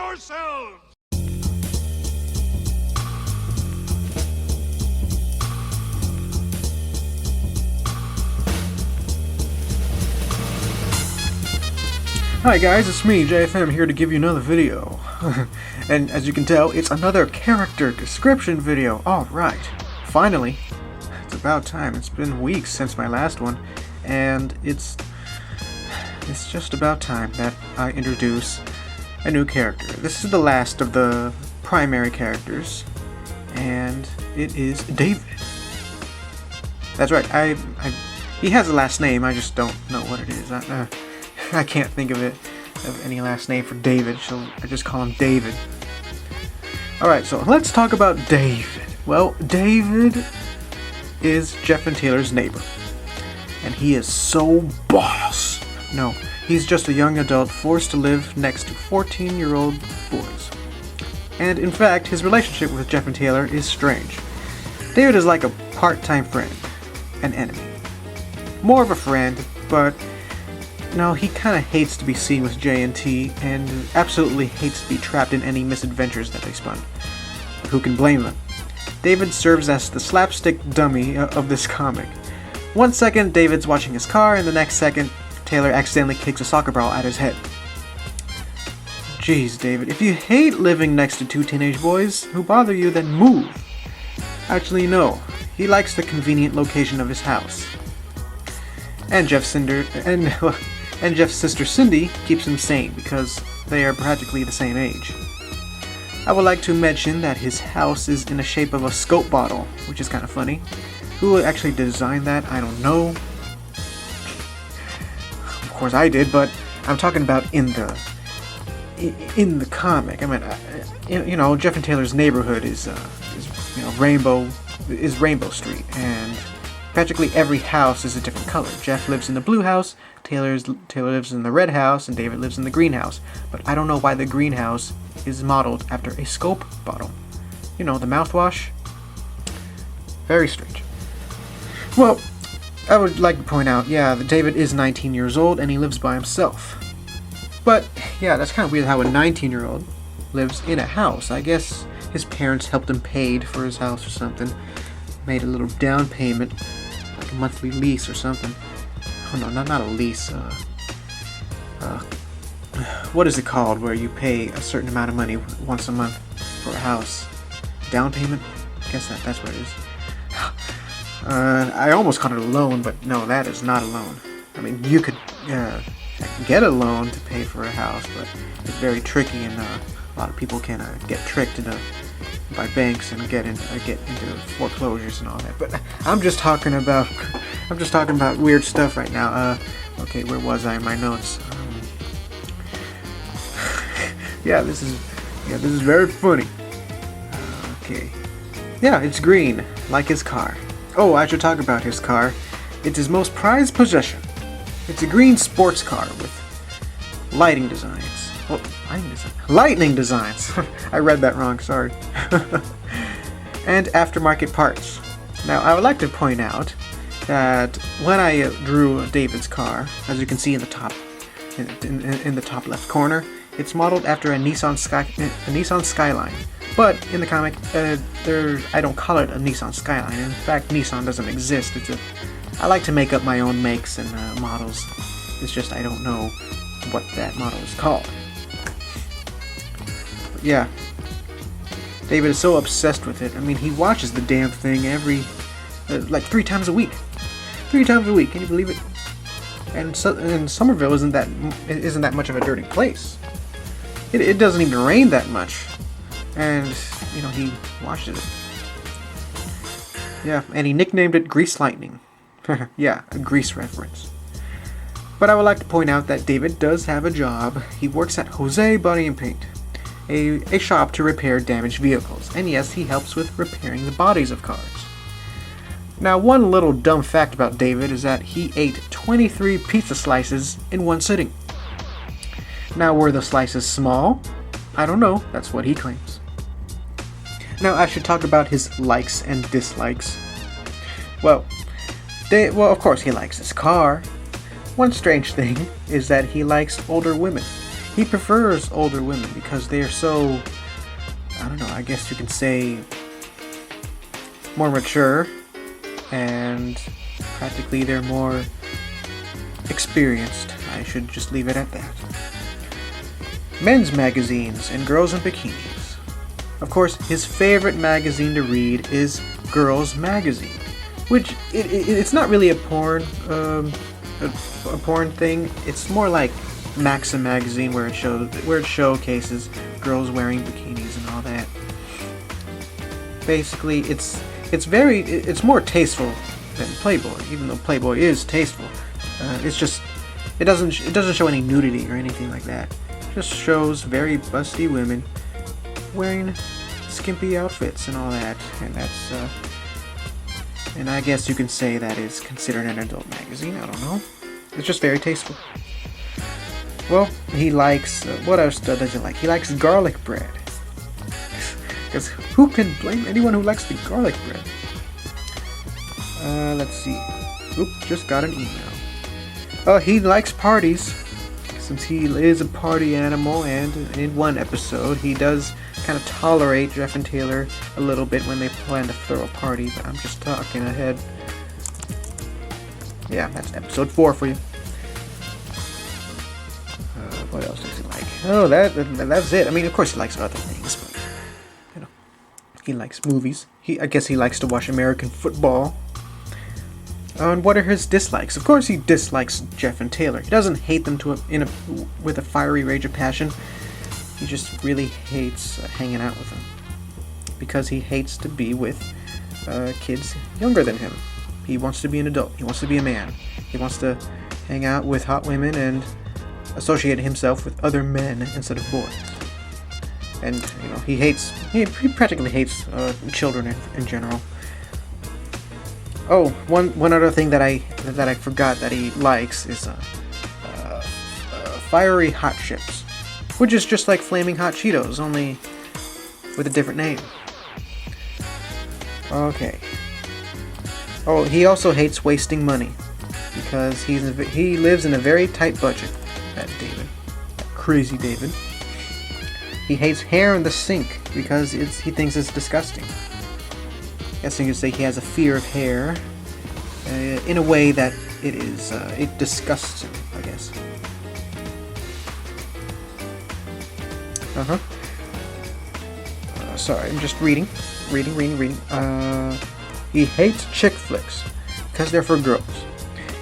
yourselves! Hi guys, it's me, JFM, here to give you another video. And as you can tell, it's another character description video. Alright, finally. It's about time. It's been weeks since my last one, and it's just about time that I introduce a new character. This is the last of the primary characters, and it is David. That's right, he has a last name, I just don't know what it is. I can't think of any last name for David, so I just call him David. Alright, so let's talk about David. Well, David is Jeff and Taylor's neighbor, and he is so boss. No, he's just a young adult forced to live next to 14-year-old boys. And in fact, his relationship with Jeff and Taylor is strange. David is like a part-time friend, an enemy. More of a friend, but no, he kind of hates to be seen with J&T and absolutely hates to be trapped in any misadventures that they spun. But who can blame them? David serves as the slapstick dummy of this comic. One second, David's watching his car, and the next second, Taylor accidentally kicks a soccer ball at his head. Jeez, David, if you hate living next to two teenage boys who bother you, then move. Actually, no. He likes the convenient location of his house. And Jeff's sister Cindy keeps him sane because they are practically the same age. I would like to mention that his house is in the shape of a Scope bottle, which is kind of funny. Who actually designed that? I don't know. Of course I did, but I'm talking about in the comic. I mean, you know, Jeff and Taylor's neighborhood is Rainbow Street, and practically every house is a different color. Jeff lives in the blue house, Taylor lives in the red house, and David lives in the green house. But I don't know why the green house is modeled after a Scope bottle. You know, the mouthwash. Very strange. Well, I would like to point out, yeah, that David is 19 years old and he lives by himself. But, yeah, that's kind of weird how a 19-year-old lives in a house. I guess his parents helped him pay for his house or something. Made a little down payment, like a monthly lease or something. Oh no, not a lease. What is it called where you pay a certain amount of money once a month for a house? Down payment? I guess that's what it is. I almost called it a loan, but no, that is not a loan. I mean, you could get a loan to pay for a house, but it's very tricky, and a lot of people can get tricked by banks and get into foreclosures and all that. But I'm just talking about weird stuff right now. Okay, where was I in my notes? Yeah, this is very funny. Okay. Yeah, it's green, like his car. Oh, I should talk about his car. It's his most prized possession. It's a green sports car with lightning designs. I read that wrong, sorry. And aftermarket parts. Now, I would like to point out that when I drew David's car, as you can see in the top left corner, it's modeled after a Nissan Skyline. But in the comic, I don't call it a Nissan Skyline. In fact, Nissan doesn't exist. I like to make up my own makes and models. It's just I don't know what that model is called. But yeah, David is so obsessed with it. I mean, he watches the damn thing like 3 times a week. 3 times a week, can you believe it? And Somerville isn't that much of a dirty place. It doesn't even rain that much. And, you know, he watches it. Yeah, and he nicknamed it Grease Lightning. Yeah, a Grease reference. But I would like to point out that David does have a job. He works at Jose Body and Paint, a shop to repair damaged vehicles. And yes, he helps with repairing the bodies of cars. Now, one little dumb fact about David is that he ate 23 pizza slices in one sitting. Now, were the slices small? I don't know. That's what he claims. Now, I should talk about his likes and dislikes. Well, of course he likes his car. One strange thing is that he likes older women. he prefers older women because they're so, I don't know, I guess you can say more mature, and practically they're more experienced. I should just leave it at that. Men's magazines and girls in bikinis. Of course, his favorite magazine to read is Girls Magazine, which it's not really a porn thing. It's more like Maxim magazine, where it showcases girls wearing bikinis and all that. Basically, it's more tasteful than Playboy, even though Playboy is tasteful. It doesn't show any nudity or anything like that. It just shows very busty women wearing skimpy outfits and all that, and I guess you can say that is considered an adult magazine. I don't know. It's just very tasteful. Well, he likes what else does he like? He likes garlic bread. Because who can blame anyone who likes the garlic bread? Let's see. Oop, just got an email. He likes parties, since he is a party animal, and in one episode he does kind of tolerate Jeff and Taylor a little bit when they plan to throw a party, but I'm just talking ahead. Yeah, that's episode 4 for you. What else does he like? Oh, that's it. I mean, of course he likes other things, but, you know, he likes movies. I guess he likes to watch American football. And what are his dislikes? Of course he dislikes Jeff and Taylor. He doesn't hate them with a fiery rage of passion. He just really hates hanging out with them, because he hates to be with kids younger than him. He wants to be an adult. He wants to be a man. He wants to hang out with hot women and associate himself with other men instead of boys. And you know, he practically hates children in general. Oh, one other thing that I forgot that he likes is fiery hot chips, which is just like flaming hot Cheetos, only with a different name. Okay. Oh, he also hates wasting money, because he lives in a very tight budget. That crazy David. He hates hair in the sink because he thinks it's disgusting. I guess you could say he has a fear of hair, in a way that it disgusts him, I guess. Sorry, I'm just reading. He hates chick flicks because they're for girls,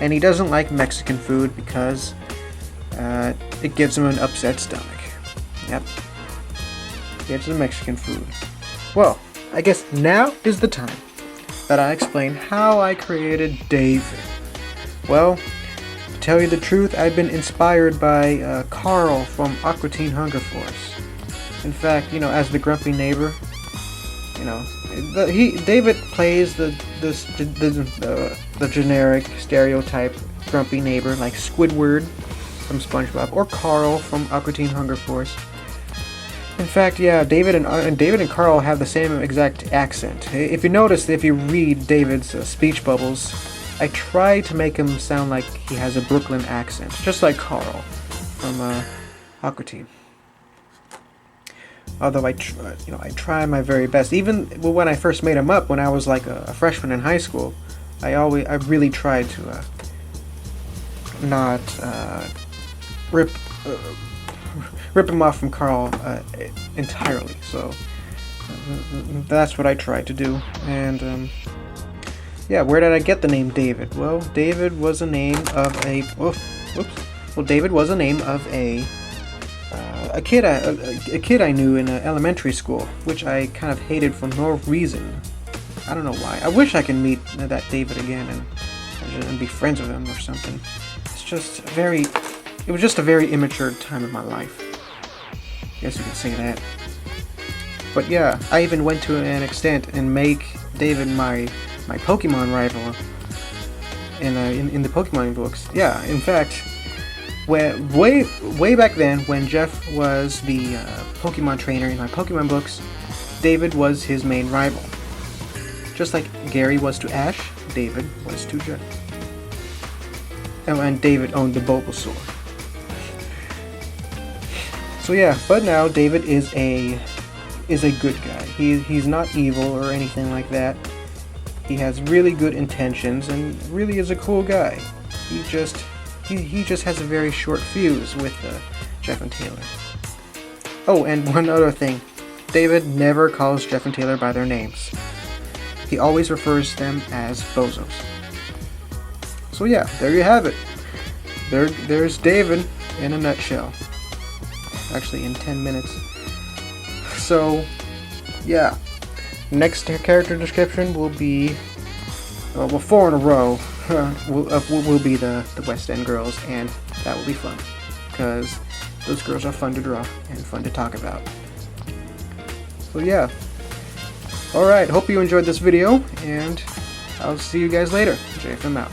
and he doesn't like Mexican food because it gives him an upset stomach. Yep. Gives him Mexican food. Well, I guess now is the time that I explain how I created David. Well, to tell you the truth, I've been inspired by Carl from Aqua Teen Hunger Force. In fact, you know, as the grumpy neighbor, you know, David plays the generic stereotype grumpy neighbor like Squidward from SpongeBob or Carl from Aqua Teen Hunger Force. In fact, yeah, David and Carl have the same exact accent. If you notice, if you read David's speech bubbles, I try to make him sound like he has a Brooklyn accent, just like Carl from Aqua Teen. Although I try my very best. Even when I first made him up, when I was like a freshman in high school, I really tried to not rip him off from Carl entirely. So that's what I tried to do. And yeah, where did I get the name David? Well, David was a name of a kid I knew in elementary school, which I kind of hated for no reason. I don't know why. I wish I could meet that David again and be friends with him or something. It was just a very immature time of my life. I guess you could say that. But yeah, I even went to an extent and make David my Pokemon rival in the Pokemon books. Yeah, in fact, way back then, when Jeff was the Pokemon trainer in my Pokemon books, David was his main rival. Just like Gary was to Ash, David was to Jeff. And David owned the Bulbasaur. So yeah, but now David is a good guy. He's not evil or anything like that. He has really good intentions and really is a cool guy. He just has a very short fuse with Jeff and Taylor. Oh, and one other thing. David never calls Jeff and Taylor by their names. He always refers them as bozos. So yeah, there you have it. There's David in a nutshell. Actually, in 10 minutes. So, yeah. Next character description will be, well, 4 in a row will be the West End girls, and that will be fun, because those girls are fun to draw and fun to talk about. So yeah. Alright, hope you enjoyed this video, and I'll see you guys later. JFM out.